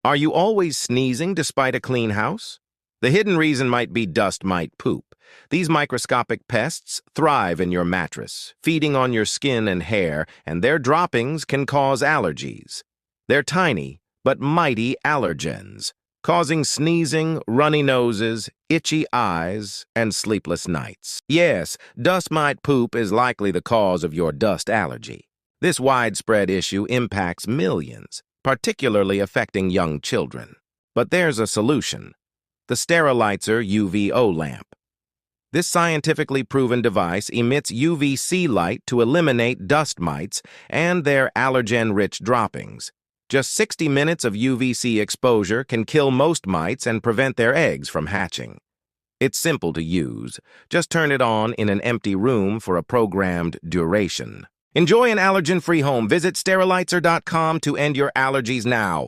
Are you always sneezing despite a clean house? The hidden reason might be dust mite poop. These microscopic pests thrive in your mattress, feeding on your skin and hair, and their droppings can cause allergies. They're tiny, but mighty allergens, causing sneezing, runny noses, itchy eyes, and sleepless nights. Yes, dust mite poop is likely the cause of your dust allergy. This widespread issue impacts millions, particularly affecting young children. But there's a solution: the Sterilizer UVO lamp. This scientifically proven device emits UVC light to eliminate dust mites and their allergen-rich droppings. Just 60 minutes of UVC exposure can kill most mites and prevent their eggs from hatching. It's simple to use. Just turn it on in an empty room for a programmed duration. Enjoy an allergen-free home. Visit sterilizer.com to end your allergies now.